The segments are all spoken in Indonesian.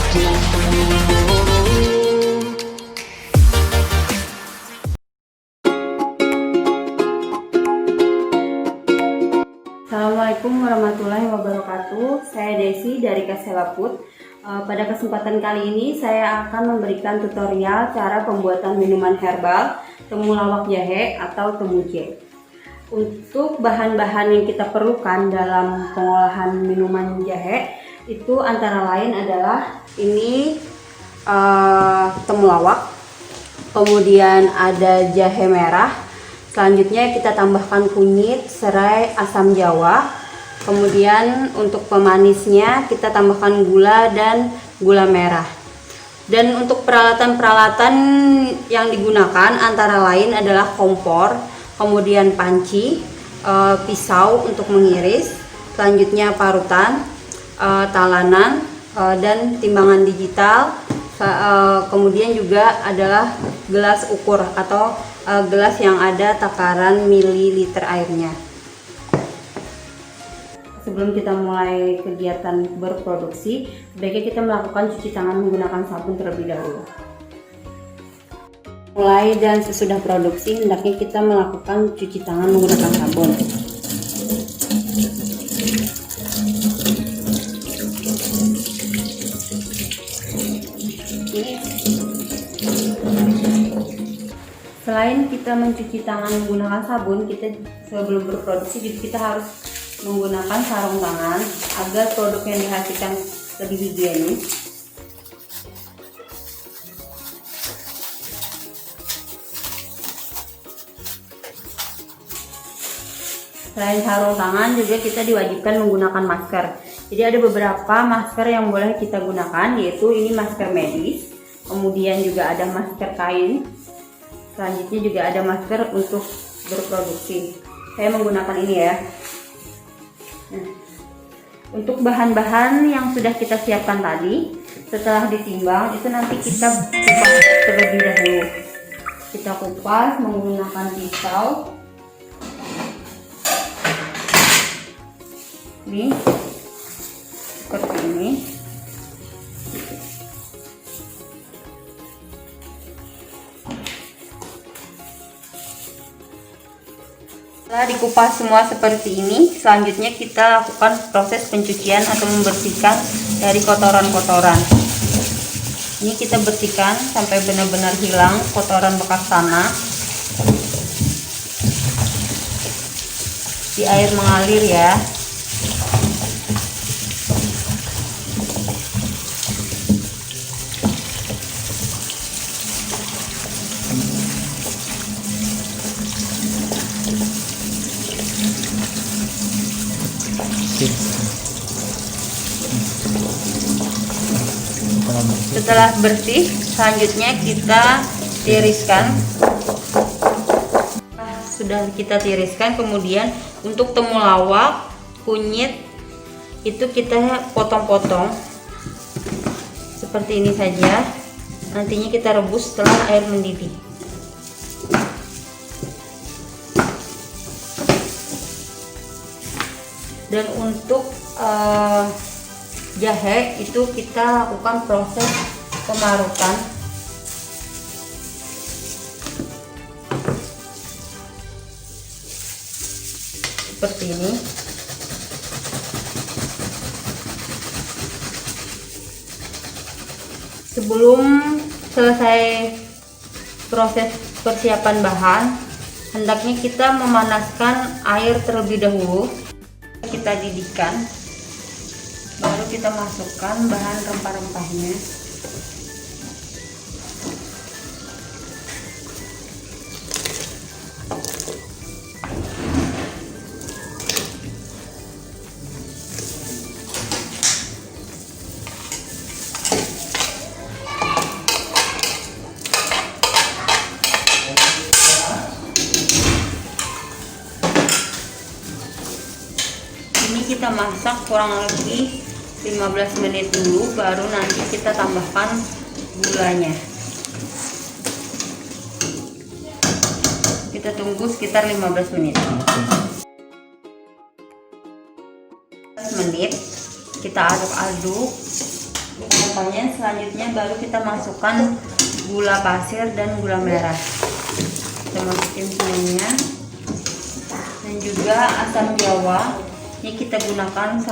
Assalamualaikum warahmatullahi wabarakatuh. Saya Desi dari Kasela Food. Pada kesempatan kali ini saya akan memberikan tutorial cara pembuatan minuman herbal temulawak jahe atau temuce. Untuk bahan-bahan yang kita perlukan dalam pengolahan minuman jahe itu antara lain adalah ini temulawak, kemudian ada jahe merah. Selanjutnya kita tambahkan kunyit, serai, asam jawa. Kemudian untuk pemanisnya kita tambahkan gula dan gula merah. Dan untuk peralatan-peralatan yang digunakan antara lain adalah kompor, kemudian panci, pisau untuk mengiris, selanjutnya parutan, talanan, dan timbangan digital. Kemudian juga adalah gelas ukur atau gelas yang ada takaran mililiter airnya. Sebelum kita mulai kegiatan berproduksi, sebaiknya kita melakukan cuci tangan menggunakan sabun terlebih dahulu. Mulai dan sesudah produksi, hendaknya kita melakukan cuci tangan menggunakan sabun. Selain kita mencuci tangan menggunakan sabun, kita sebelum berproduksi juga kita harus menggunakan sarung tangan agar produk yang dihasilkan lebih higienis. Selain sarung tangan juga kita diwajibkan menggunakan masker. Jadi ada beberapa masker yang boleh kita gunakan, yaitu ini masker medis, kemudian juga ada masker kain. Selanjutnya juga ada masker untuk berproduksi. Saya menggunakan ini ya. Nah, untuk bahan-bahan yang sudah kita siapkan tadi, setelah ditimbang itu nanti kita kupas terlebih dahulu. Kita kupas menggunakan pisau. Ini seperti ini. Setelah dikupas semua seperti ini, selanjutnya kita lakukan proses pencucian atau membersihkan dari kotoran-kotoran. Ini kita bersihkan sampai benar-benar hilang kotoran bekas tanah. Di air mengalir ya. Setelah bersih, selanjutnya kita tiriskan. Sudah kita tiriskan, kemudian untuk temulawak, kunyit itu kita potong-potong seperti ini saja. Nantinya kita rebus setelah air mendidih. Dan untuk jahe itu kita lakukan proses pemarutan. Seperti ini. Sebelum selesai proses persiapan bahan, hendaknya kita memanaskan air terlebih dahulu. Kita didihkan, baru kita masukkan bahan rempah-rempahnya. Ini kita masak kurang lebih 15 menit dulu, baru nanti kita tambahkan gulanya. Kita tunggu sekitar 15 menit. 15 menit kita aduk-aduk kelapanya. Selanjutnya baru kita masukkan gula pasir dan gula merah. Kita masukin semuanya. Dan juga asam jawa. Ini kita gunakan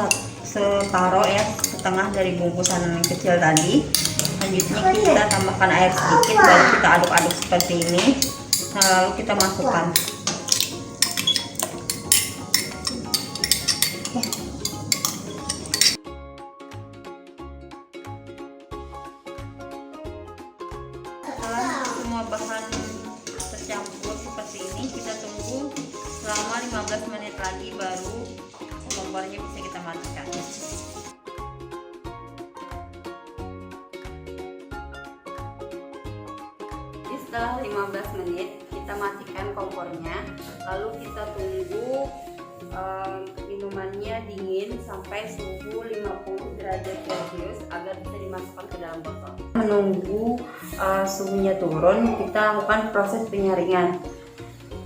separuh ya, setengah dari bungkusan yang kecil tadi. Selanjutnya kita tambahkan air sedikit, baru kita aduk-aduk seperti ini. Nah, lalu kita masukkan. Setelah semua bahan tercampur seperti ini, kita tunggu selama 15 menit lagi, baru kompornya bisa kita matikan. Setelah 15 menit kita matikan kompornya, lalu kita tunggu minumannya dingin sampai suhu 50 derajat Celcius agar bisa dimasukkan ke dalam botol. Menunggu suhunya turun, kita lakukan proses penyaringan.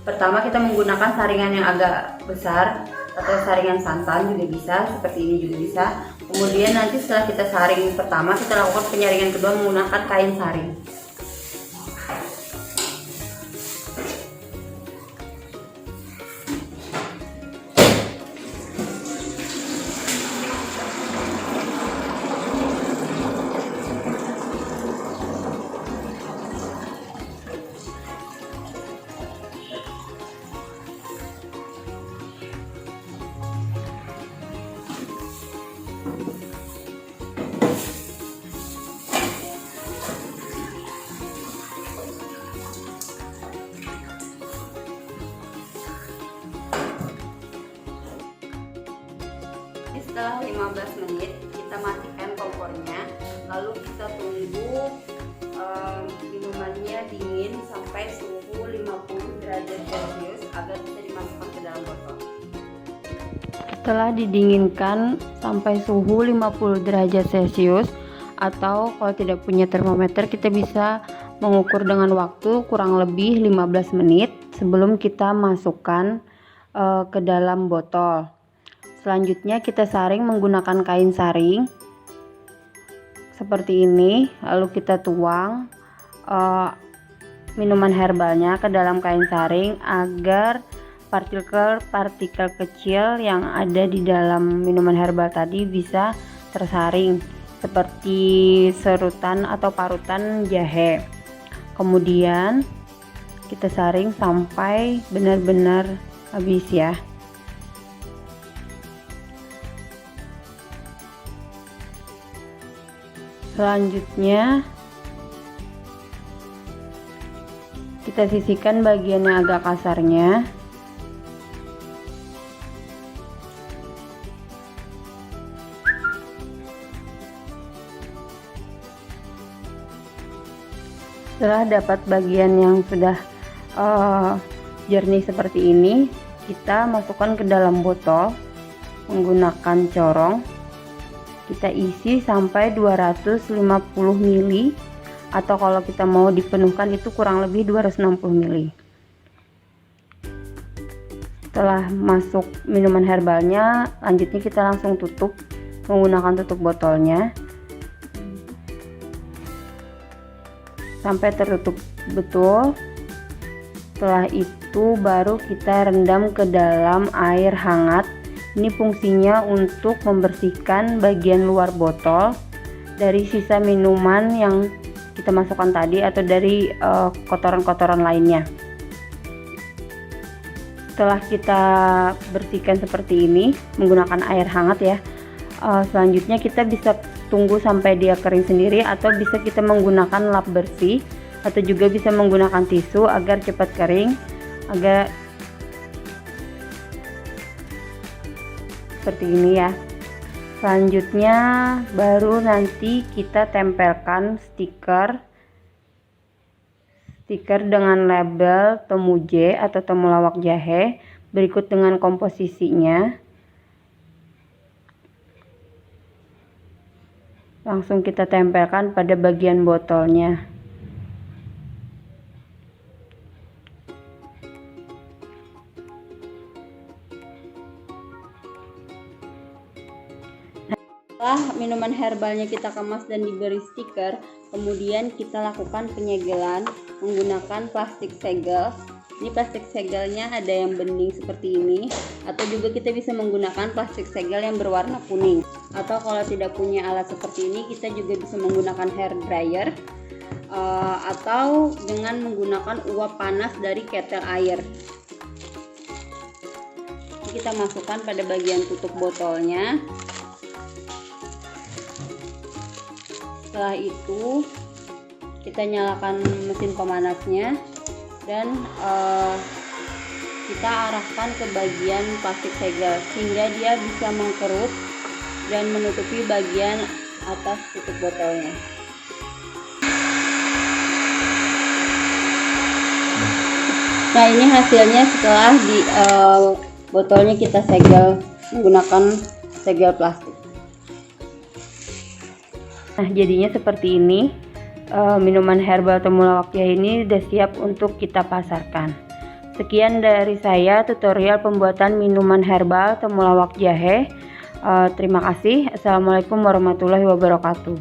Pertama kita menggunakan saringan yang agak besar atau saringan santan juga bisa, seperti ini juga bisa. Kemudian nanti setelah kita saring pertama, kita lakukan penyaringan kedua menggunakan kain saring. Setelah 15 menit kita matikan kompornya, lalu kita tunggu minumannya dingin sampai suhu 50 derajat Celcius agar bisa dimasukkan ke dalam botol. Setelah didinginkan sampai suhu 50 derajat Celcius, atau kalau tidak punya termometer kita bisa mengukur dengan waktu kurang lebih 15 menit sebelum kita masukkan ke dalam botol. Selanjutnya kita saring menggunakan kain saring seperti ini, lalu kita tuang minuman herbalnya ke dalam kain saring agar partikel-partikel kecil yang ada di dalam minuman herbal tadi bisa tersaring seperti serutan atau parutan jahe. Kemudian kita saring sampai benar-benar habis ya. Selanjutnya kita sisihkan bagian yang agak kasarnya. Setelah dapat bagian yang sudah jernih seperti ini, kita masukkan ke dalam botol menggunakan corong. Kita isi sampai 250 ml, atau kalau kita mau dipenuhkan itu kurang lebih 260 ml. Setelah masuk minuman herbalnya, lanjutnya kita langsung tutup menggunakan tutup botolnya sampai tertutup betul. Setelah itu baru kita rendam ke dalam air hangat. Ini fungsinya untuk membersihkan bagian luar botol dari sisa minuman yang kita masukkan tadi atau dari kotoran-kotoran lainnya. Setelah kita bersihkan seperti ini menggunakan air hangat ya, selanjutnya kita bisa tunggu sampai dia kering sendiri, atau bisa kita menggunakan lap bersih, atau juga bisa menggunakan tisu agar cepat kering, agar seperti ini ya. Selanjutnya baru nanti kita tempelkan stiker dengan label Temuje atau temulawak jahe berikut dengan komposisinya. Langsung kita tempelkan pada bagian botolnya. Setelah minuman herbalnya kita kemas dan diberi stiker, kemudian kita lakukan penyegelan menggunakan plastik segel. Ini plastik segelnya ada yang bening seperti ini, atau juga kita bisa menggunakan plastik segel yang berwarna kuning. Atau kalau tidak punya alat seperti ini, kita juga bisa menggunakan hair dryer atau dengan menggunakan uap panas dari ketel air. Ini kita masukkan pada bagian tutup botolnya. Setelah itu kita nyalakan mesin pemanasnya dan kita arahkan ke bagian plastik segel sehingga dia bisa mengkerut dan menutupi bagian atas tutup botolnya. Nah, ini hasilnya setelah di botolnya kita segel menggunakan segel plastik. Nah, jadinya seperti ini. Minuman herbal temulawak jahe ini sudah siap untuk kita pasarkan. Sekian dari saya tutorial pembuatan minuman herbal temulawak jahe. Terima kasih. Assalamualaikum warahmatullahi wabarakatuh.